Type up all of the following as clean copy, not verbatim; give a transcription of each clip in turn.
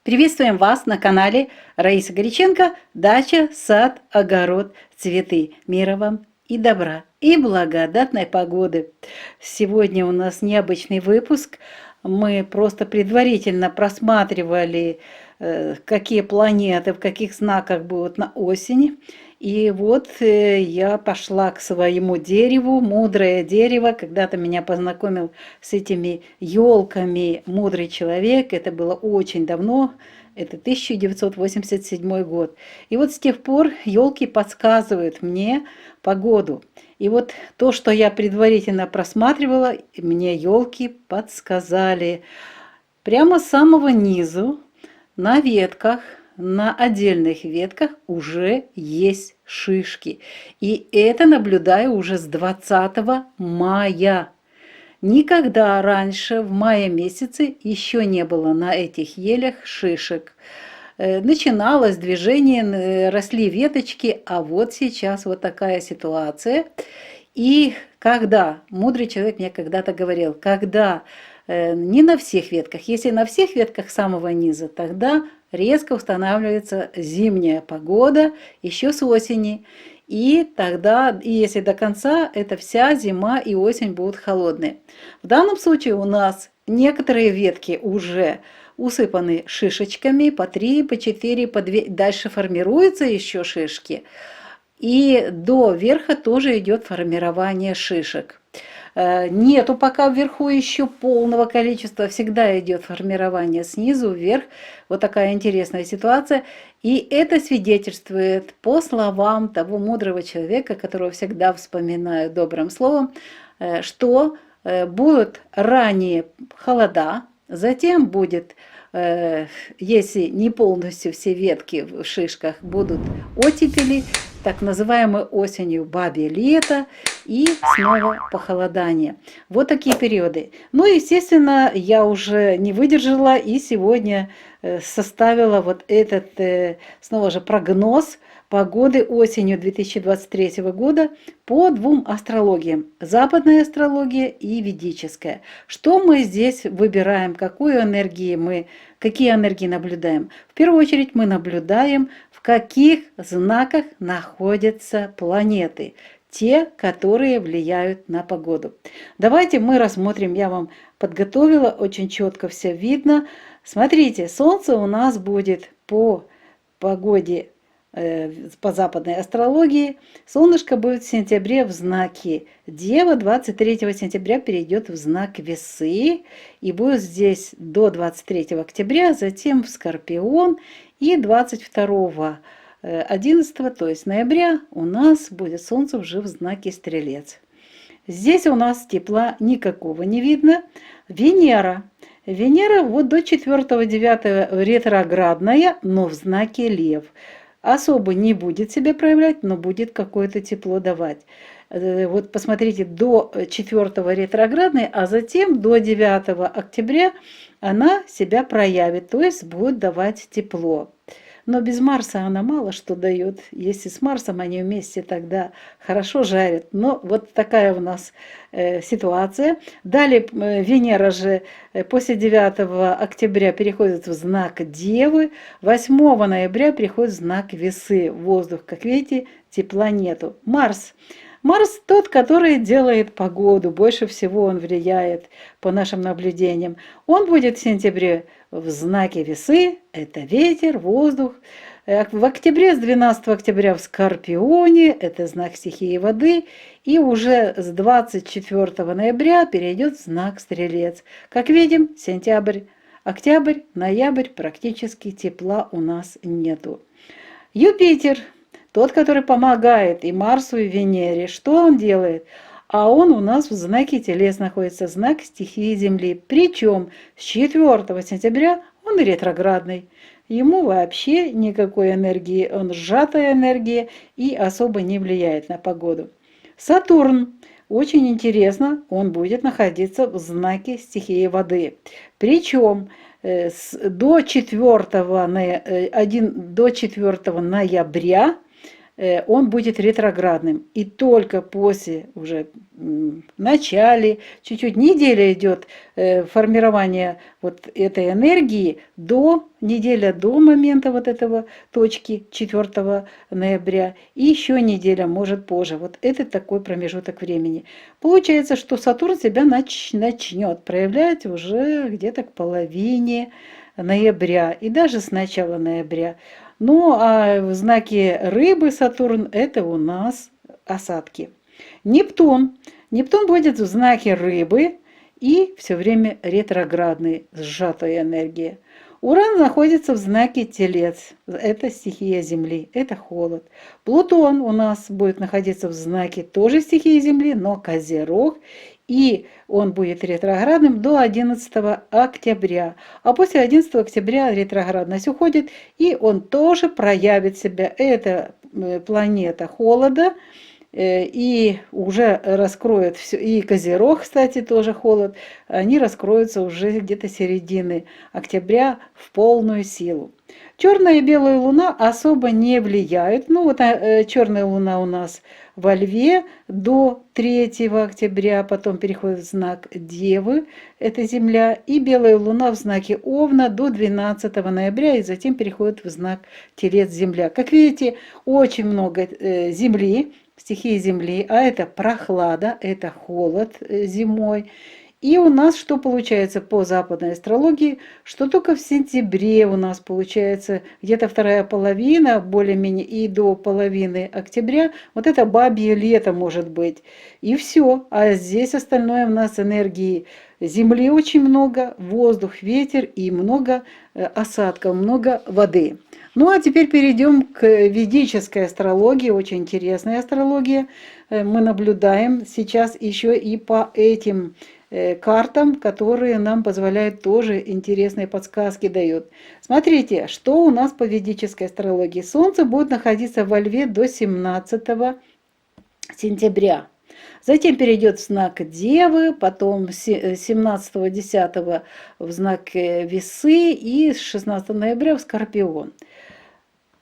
Приветствуем вас на канале Раиса Горяченко. Дача, сад, огород, цветы. Мира вам и добра, и благодатной погоды. Сегодня у нас необычный выпуск. Мы просто предварительно просматривали, какие планеты, в каких знаках будут на осень. И вот я пошла к своему дереву, мудрое дерево. Когда-то меня познакомил с этими елками мудрый человек. Это было очень давно, это 1987 год. И вот с тех пор елки подсказывают мне погоду. И вот то, что я предварительно просматривала, мне елки подсказали. Прямо с самого низу на ветках, на отдельных ветках уже есть шишки. И это наблюдаю уже с 20 мая. Никогда раньше в мае месяце еще не было на этих елях шишек. Начиналось движение, росли веточки, а вот сейчас вот такая ситуация. И когда, мудрый человек мне когда-то говорил, когда не на всех ветках, если на всех ветках самого низа, тогда резко устанавливается зимняя погода еще с осени. И тогда, если до конца, это вся зима и осень будут холодные. В данном случае у нас некоторые ветки уже усыпаны шишечками, по 3, по 4, по 2. Дальше формируются еще шишки. И до верха тоже идет формирование шишек. Нету пока вверху еще полного количества, всегда идет формирование снизу вверх. Вот такая интересная ситуация. И это свидетельствует, по словам того мудрого человека, которого всегда вспоминаю добрым словом, что будут ранее холода, затем будет, если не полностью все ветки в шишках, будут оттепели, так называемой осенью бабье лето и снова похолодание. Вот такие периоды. Ну, естественно, я уже не выдержала и сегодня составила вот этот, снова же, прогноз погоды осенью 2023 года по двум астрологиям. Западная астрология и ведическая. Что мы здесь выбираем, какие энергии наблюдаем? В первую очередь мы наблюдаем, в каких знаках находятся планеты, те, которые влияют на погоду. Давайте мы рассмотрим, я вам подготовила, очень четко все видно. Смотрите, Солнце у нас будет по погоде, по западной астрологии, солнышко будет в сентябре в знаке Дева, 23 сентября перейдет в знак Весы и будет здесь до 23 октября, затем в Скорпион, и 22 11, то есть ноября, у нас будет Солнце уже в знаке Стрелец. Здесь у нас тепла никакого не видно. Венера вот до 4-9 ретроградная, но в знаке Лев. Особо не будет себя проявлять, но будет какое-то тепло давать. Вот посмотрите, до 4 ретроградной, а затем до 9 октября она себя проявит, то есть будет давать тепло. Но без Марса она мало что дает. Если с Марсом они вместе, тогда хорошо жарят. Но вот такая у нас ситуация. Далее Венера же после 9 октября переходит в знак Девы. 8 ноября переходит в знак Весы. Воздух, как видите, тепла нету. Марс тот, который делает погоду, больше всего он влияет по нашим наблюдениям. Он будет в сентябре в знаке Весы, это ветер, воздух. В октябре, с 12 октября в Скорпионе, это знак стихии воды. И уже с 24 ноября перейдет в знак Стрелец. Как видим, сентябрь, октябрь, ноябрь практически тепла у нас нету. Юпитер. Тот, который помогает и Марсу, и Венере. Что он делает? А он у нас в знаке Телец находится, знак стихии Земли. Причем с 4 сентября он ретроградный. Ему вообще никакой энергии, он сжатая энергия и особо не влияет на погоду. Сатурн. Очень интересно, он будет находиться в знаке стихии воды. Причем до 4 ноября он будет ретроградным. И только после уже в начале, чуть-чуть неделя идет формирование вот этой энергии неделя до момента вот этого точки 4 ноября и еще неделя, может позже. Вот это такой промежуток времени. Получается, что Сатурн себя начнет проявлять уже где-то к половине ноября и даже с начала ноября. Ну, а в знаке рыбы Сатурн это у нас осадки. Нептун. Нептун будет в знаке рыбы и все время ретроградный, сжатая энергия. Уран находится в знаке Телец. Это стихия Земли, это холод. Плутон у нас будет находиться в знаке тоже стихии Земли, но Козерог. И он будет ретроградным до 11 октября. А после 11 октября ретроградность уходит, и он тоже проявит себя. Это планета холода, и уже раскроет все, и Козерог, кстати, тоже холод, они раскроются уже где-то середины октября в полную силу. Черная и белая луна особо не влияют. Ну вот черная луна у нас во Льве до 3 октября, потом переходит в знак Девы, это Земля, и белая луна в знаке Овна до 12 ноября, и затем переходит в знак Телец, Земля. Как видите, очень много Земли, стихии Земли, а это прохлада, это холод зимой. И у нас что получается по западной астрологии, что только в сентябре у нас получается где-то вторая половина, более-менее и до половины октября, вот это бабье лето может быть. И все. А здесь остальное у нас энергии Земли очень много, воздух, ветер и много осадков, много воды. Ну а теперь перейдем к ведической астрологии, очень интересная астрология. Мы наблюдаем сейчас еще и по этим картам, которые нам позволяют тоже интересные подсказки дают. Смотрите, что у нас по ведической астрологии. Солнце будет находиться во Льве до 17 сентября. Затем перейдет в знак Девы, потом 17-10 в знак Весы и с 16 ноября в Скорпион.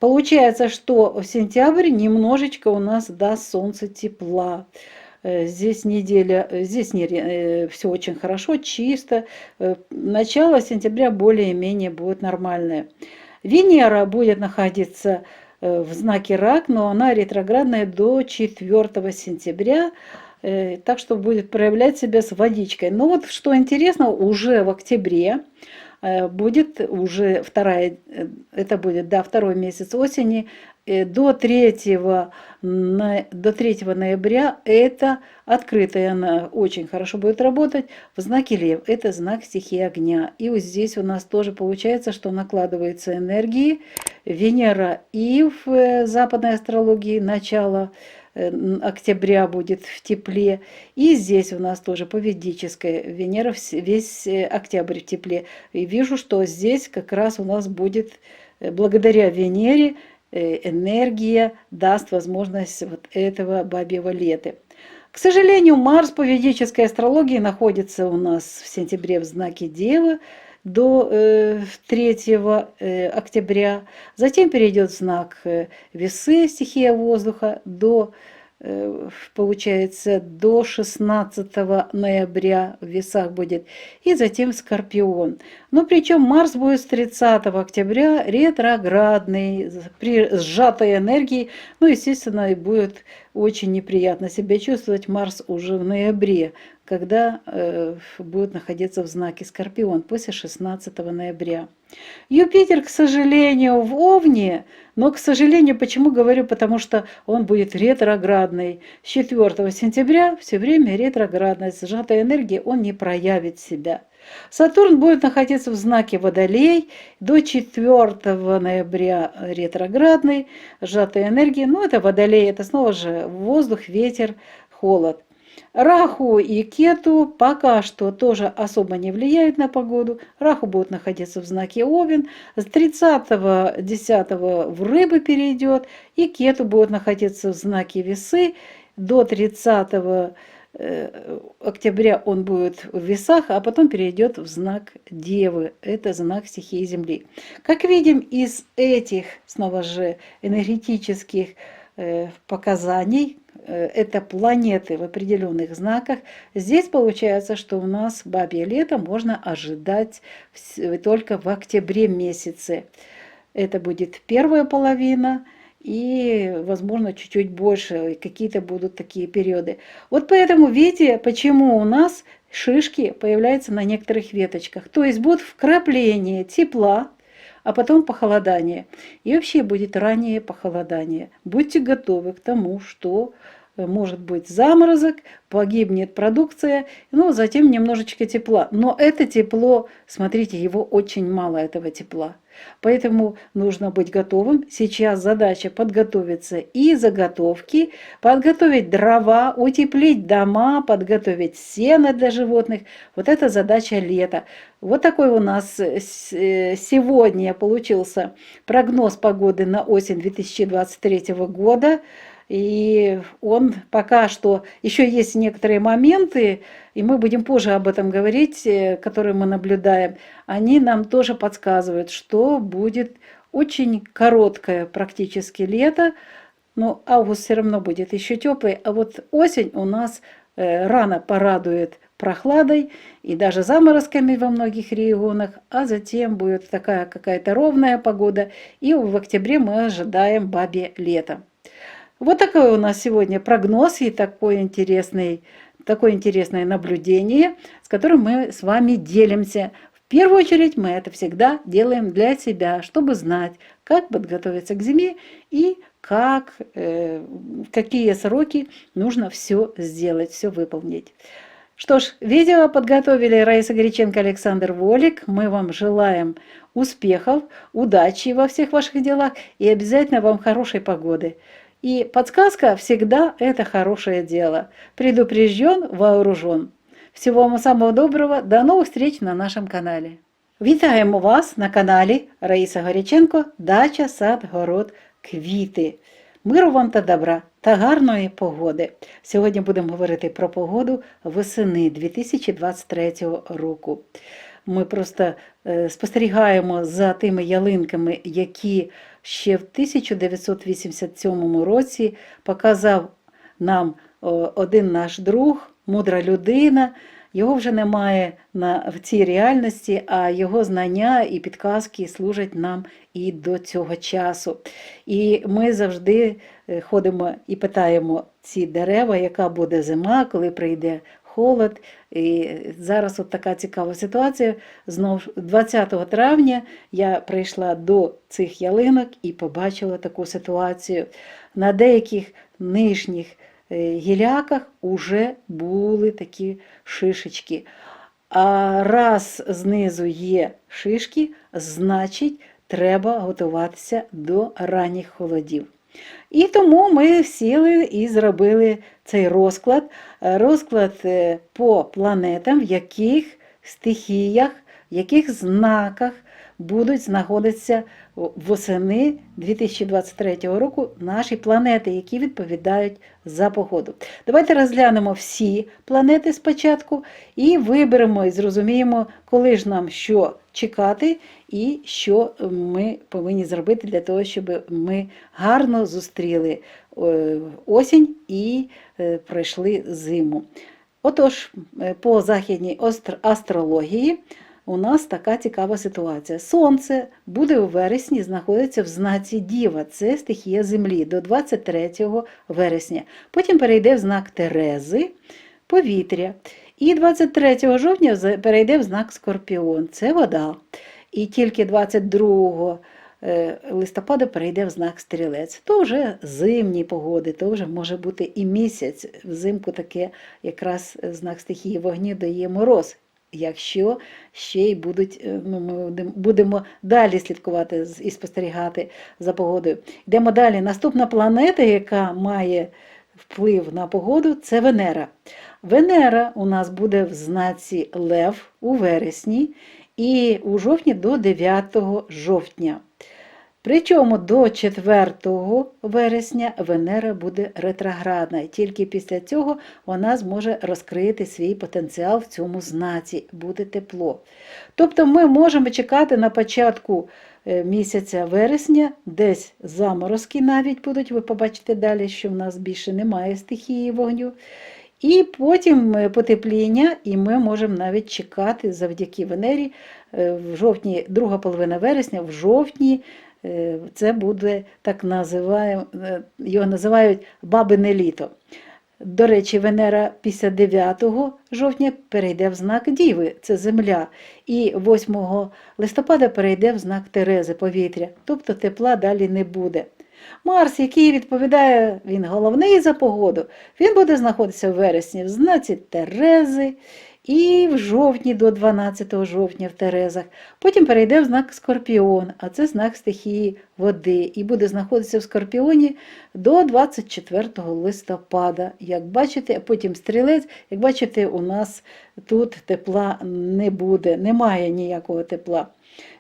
Получается, что в сентябре немножечко у нас даст солнце тепла. Здесь неделя, здесь все очень хорошо, чисто. Начало сентября более-менее будет нормальное. Венера будет находиться в знаке Рак, но она ретроградная до 4 сентября, так что будет проявлять себя с водичкой. Но вот что интересно, уже в октябре будет уже второй месяц осени, до 3 ноября это открытая, она очень хорошо будет работать в знаке Лев, это знак стихии огня. И вот здесь у нас тоже получается, что накладываются энергии. Венера и в западной астрологии начало октября будет в тепле. И здесь у нас тоже по ведической Венера весь октябрь в тепле. И вижу, что здесь как раз у нас будет благодаря Венере энергия даст возможность вот этого бабьего лета. К сожалению, Марс по ведической астрологии находится у нас в сентябре в знаке Девы до 3 октября. Затем перейдет в знак Весы, стихия воздуха, получается, до 16 ноября в Весах будет, и затем Скорпион. Но причем Марс будет с 30 октября ретроградный, при сжатой энергии, ну, естественно, и будет очень неприятно себя чувствовать Марс уже в ноябре, когда будет находиться в знаке Скорпион после 16 ноября. Юпитер, к сожалению, в Овне, но, к сожалению, почему говорю, потому что он будет ретроградный. С 4 сентября все время ретроградность, сжатая энергия, он не проявит себя. Сатурн будет находиться в знаке Водолей до 4 ноября ретроградный, сжатая энергия. Ну, это Водолей, это снова же воздух, ветер, холод. Раху и Кету пока что тоже особо не влияют на погоду. Раху будет находиться в знаке Овен. С 30-10 в Рыбы перейдет. И Кету будет находиться в знаке Весы. До 30 октября он будет в Весах, а потом перейдет в знак Девы. Это знак стихии Земли. Как видим, из этих, снова же, энергетических показаний, это планеты в определенных знаках. Здесь получается, что у нас бабье лето можно ожидать только в октябре месяце. Это будет первая половина, и, возможно, чуть-чуть больше, какие-то будут такие периоды. Вот поэтому видите, почему у нас шишки появляются на некоторых веточках. То есть будут вкрапления тепла, а потом похолодание. И вообще будет раннее похолодание. Будьте готовы к тому, что может быть заморозок, погибнет продукция, но затем немножечко тепла. Но это тепло, смотрите, его очень мало, этого тепла. Поэтому нужно быть готовым. Сейчас задача подготовиться и заготовки, подготовить дрова, утеплить дома, подготовить сено для животных. Вот это задача лета. Вот такой у нас сегодня получился прогноз погоды на осень 2023 года. И он пока что, еще есть некоторые моменты, и мы будем позже об этом говорить, которые мы наблюдаем. Они нам тоже подсказывают, что будет очень короткое практически лето, но август все равно будет еще теплый, а вот осень у нас рано порадует прохладой и даже заморозками во многих регионах, а затем будет такая какая-то ровная погода, и в октябре мы ожидаем бабье лето. Вот такой у нас сегодня прогноз и такое интересное наблюдение, с которым мы с вами делимся. В первую очередь мы это всегда делаем для себя, чтобы знать, как подготовиться к зиме и в какие сроки нужно все сделать, все выполнить. Что ж, видео подготовили Раиса Горяченко, Александр Волик. Мы вам желаем успехов, удачи во всех ваших делах и обязательно вам хорошей погоды. И подсказка всегда это хорошее дело. Предупрежден, вооружен. Всего вам самого доброго. До новых встреч на нашем каналі. Вітаємо вас на каналі Раїса Горяченко «Дача, сад, город, квіти». Миру вам та добра та гарної погоди. Сьогодні будемо говорити про погоду восени 2023 року. Ми просто спостерігаємо за тими ялинками, які ще в 1987 році показав нам один наш друг, мудра людина. Його вже немає в цій реальності, а його знання і підказки служать нам і до цього часу. І ми завжди ходимо і питаємо ці дерева, яка буде зима, коли прийде холод. І зараз от така цікава ситуація. Знову 20 травня я прийшла до цих ялинок і побачила таку ситуацію. На деяких нижніх гіляках уже були такі шишечки. А раз знизу є шишки, значить треба готуватися до ранніх холодів. І тому ми сіли і зробили цей розклад. Розклад по планетам, в яких стихіях, в яких знаках будуть знаходитися восени 2023 року наші планети, які відповідають за погоду. Давайте розглянемо всі планети спочатку і виберемо і зрозуміємо, коли ж нам що чекати і що ми повинні зробити для того, щоб ми гарно зустріли осінь і пройшли зиму. Отож, по західній астрології у нас така цікава ситуація. Сонце буде у вересні знаходитися в знаці Діва, це стихія Землі, до 23 вересня. Потім перейде в знак Терези, повітря. І 23 жовтня перейде в знак Скорпіон, це вода. І тільки 22 листопада перейде в знак Стрілець. То вже зимні погоди, то вже може бути і місяць. Взимку таке якраз знак стихії вогню дає мороз. Якщо ще й ми будемо далі слідкувати і спостерігати за погодою. Йдемо далі. Наступна планета, яка має вплив на погоду, це Венера. Венера у нас буде в знаці Лев у вересні і у жовтні до 9 жовтня. Причому до 4 вересня Венера буде ретроградна, і тільки після цього вона зможе розкрити свій потенціал в цьому знаці, буде тепло. Тобто ми можемо чекати на початку місяця вересня, десь заморозки навіть будуть, ви побачите далі, що в нас більше немає стихії вогню. І потім потепління, і ми можемо навіть чекати завдяки Венері в жовтні, друга половина вересня, в жовтні це буде, так називаємо, його називають бабине літо. До речі, Венера після 9 жовтня перейде в знак Діви, це земля, і 8 листопада перейде в знак Терези, повітря, тобто тепла далі не буде. Марс, який відповідає, він головний за погоду, він буде знаходитися в вересні в знаці Терези і в жовтні до 12 жовтня в Терезах. Потім перейде в знак Скорпіон, а це знак стихії води, і буде знаходитися в Скорпіоні до 24 листопада. Як бачите, потім Стрілець, як бачите, у нас тут тепла не буде, немає ніякого тепла.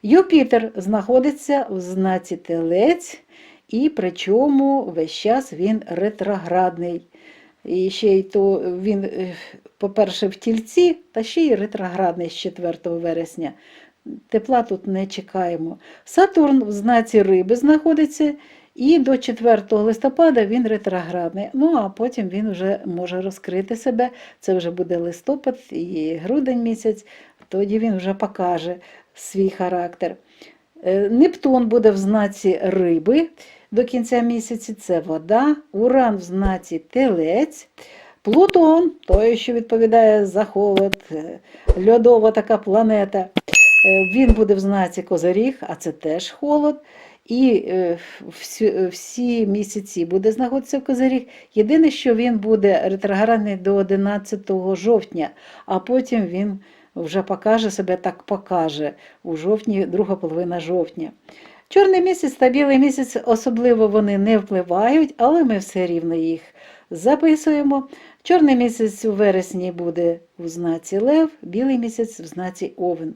Юпітер знаходиться в знаці Телець, і причому весь час він ретроградний. І ще й то він, по-перше, в Тільці, та ще й ретроградний з 4 вересня. Тепла тут не чекаємо. Сатурн в знаці Риби знаходиться, і до 4 листопада він ретроградний. Ну, а потім він вже може розкрити себе. Це вже буде листопад і грудень місяць, тоді він вже покаже свій характер. Нептун буде в знаці Риби до кінця місяця, це вода, Уран в знаці Телець, Плутон, той, що відповідає за холод, льодова така планета, він буде в знаці Козиріг, а це теж холод, і всі місяці буде знаходитися в Козиріг. Єдине, що він буде ретроградний до 11 жовтня, а потім він вже покаже себе, так покаже, у жовтні, друга половина жовтня. Чорний місяць та білий місяць особливо вони не впливають, але ми все рівно їх записуємо. Чорний місяць у вересні буде у знаці Лев, білий місяць в знаці Овен.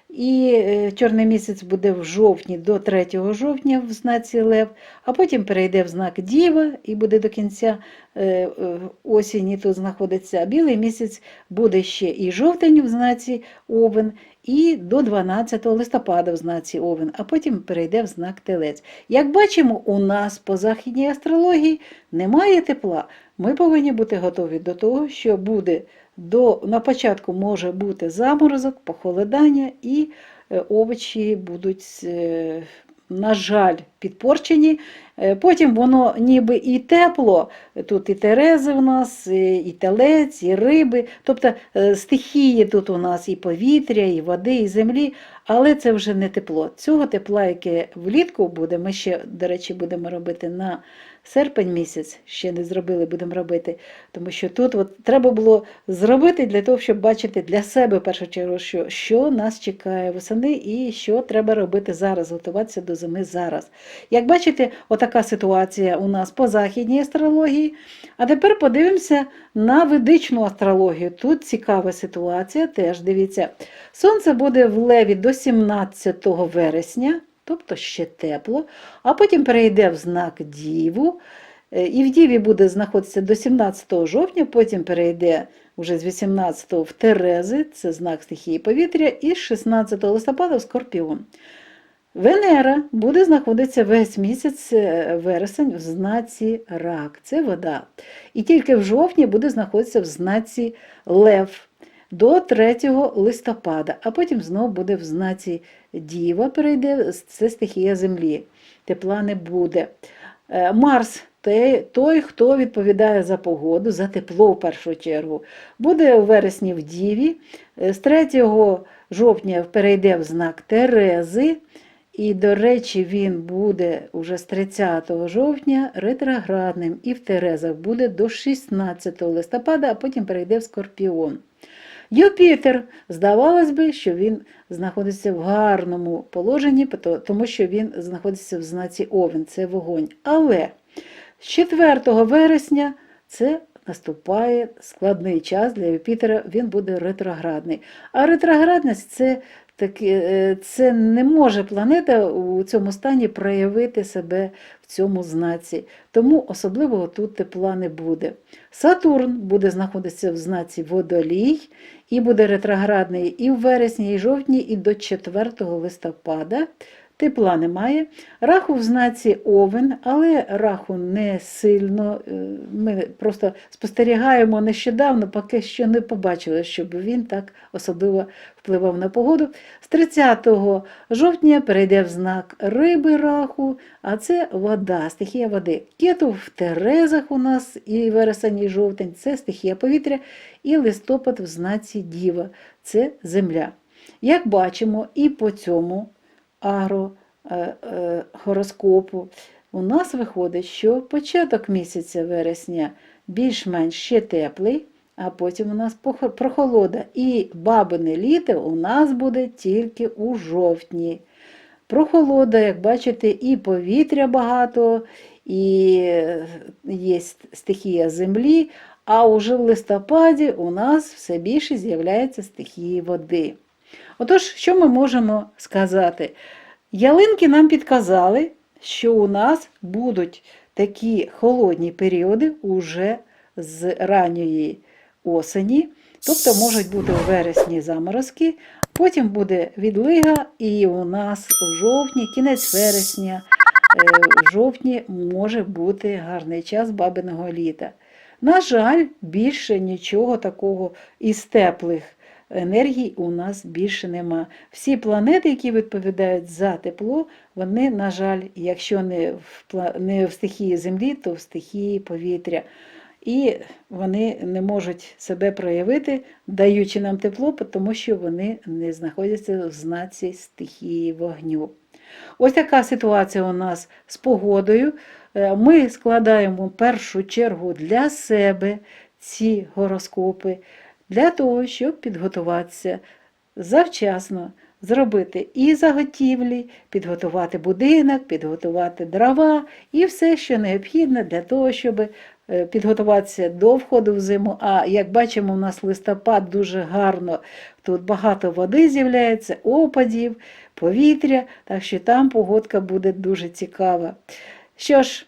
І чорний місяць буде в жовтні до 3 жовтня в знаці Лев, а потім перейде в знак Діва і буде до кінця осені тут знаходиться. А білий місяць буде ще і жовтень в знаці Овен, і до 12 листопада в знаці Овен, а потім перейде в знак Телець. Як бачимо, у нас по західній астрології немає тепла. Ми повинні бути готові до того, що буде на початку може бути заморозок, похолодання, і овочі будуть, на жаль, підпорчені. Потім воно ніби і тепло, тут і Терези у нас, і Телець, і риби, тобто стихії тут у нас і повітря, і води, і землі, але це вже не тепло. Цього тепла, яке влітку буде, ми ще, до речі, будемо робити на серпень місяць, ще не зробили, будемо робити, тому що тут треба було зробити для того, щоб бачити для себе, в першу чергу, що нас чекає восени і що треба робити зараз, готуватися до зими зараз. Як бачите, отака ситуація у нас по західній астрології. А тепер подивимося на ведичну астрологію. Тут цікава ситуація, теж дивіться. Сонце буде в Леві до 17 вересня, тобто ще тепло, а потім перейде в знак Діву, і в Діві буде знаходитися до 17 жовтня, потім перейде вже з 18 в Терези, це знак стихії повітря, і з 16 листопада в Скорпіон. Венера буде знаходитися весь місяць вересень в знаці Рак, це вода. І тільки в жовтні буде знаходитися в знаці Лев до 3 листопада, а потім знову буде в знаці Діва, перейде, це стихія землі, тепла не буде. Марс, той, хто відповідає за погоду, за тепло в першу чергу, буде у вересні в Діві, з 3 жовтня перейде в знак Терези, і, до речі, він буде уже з 30 жовтня ретроградним, і в Терезах буде до 16 листопада, а потім перейде в Скорпіон. Юпітер, здавалось би, що він знаходиться в гарному положенні, тому що він знаходиться в знаці Овен, це вогонь. Але з 4 вересня це наступає складний час для Юпітера, він буде ретроградний. А ретроградність – це це не може планета у цьому стані проявити себе в цьому знаці. Тому особливого тут тепла не буде. Сатурн буде знаходитися в знаці Водолій і буде ретроградний і в вересні, і жовтні, і до 4 листопада. Тепла немає. Раху в знаці Овен, але раху не сильно. Ми просто спостерігаємо нещодавно, поки що не побачили, щоб він так особливо впливав на погоду. З 30 жовтня перейде в знак Риби раху, а це вода, стихія води. Кету в Терезах у нас і вересень, і жовтень – це стихія повітря, і листопад в знаці Діва – це земля. Як бачимо, і по цьому агрохороскопу у нас виходить, що початок місяця вересня більш-менш ще теплий, а потім у нас прохолода. І бабине літо у нас буде тільки у жовтні. Прохолода, як бачите, і повітря багато, і є стихія землі, а уже в листопаді у нас все більше з'являється стихії води. Отож, що ми можемо сказати? Ялинки нам підказали, що у нас будуть такі холодні періоди уже з ранньої осені, тобто можуть бути у вересні заморозки, потім буде відлига і у нас в жовтні, кінець вересня, в жовтні може бути гарний час бабиного літа. На жаль, більше нічого такого із теплих енергій у нас більше нема. Всі планети, які відповідають за тепло, вони, на жаль, якщо не в стихії землі, то в стихії повітря. І вони не можуть себе проявити, даючи нам тепло, тому що вони не знаходяться в знаці стихії вогню. Ось така ситуація у нас з погодою. Ми складаємо в першу чергу для себе ці гороскопи, для того, щоб підготуватися завчасно, зробити і заготівлі, підготувати будинок, підготувати дрова і все, що необхідно для того, щоб підготуватися до входу в зиму. А як бачимо, у нас листопад дуже гарно, тут багато води з'являється, опадів, повітря, так що там погодка буде дуже цікава. Що ж,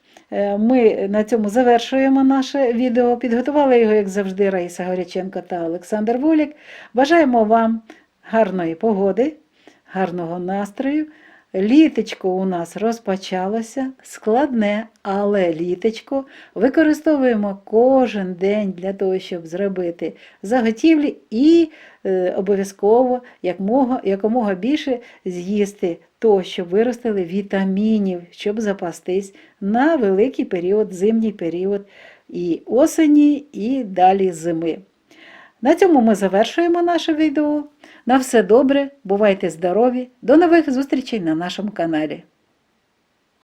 ми на цьому завершуємо наше відео. Підготували його, як завжди, Раїса Горяченко та Олександр Волік. Бажаємо вам гарної погоди, гарного настрою. Літечко у нас розпочалося, складне, але літечко. Використовуємо кожен день для того, щоб зробити заготівлі і обов'язково якомога більше з'їсти того, щоб виростили вітамінів, щоб запастись на великий період, зимній період і осені, і далі зими. На цьому ми завершуємо наше відео. На все добре, бувайте здорові, до нових зустрічей на нашому каналі.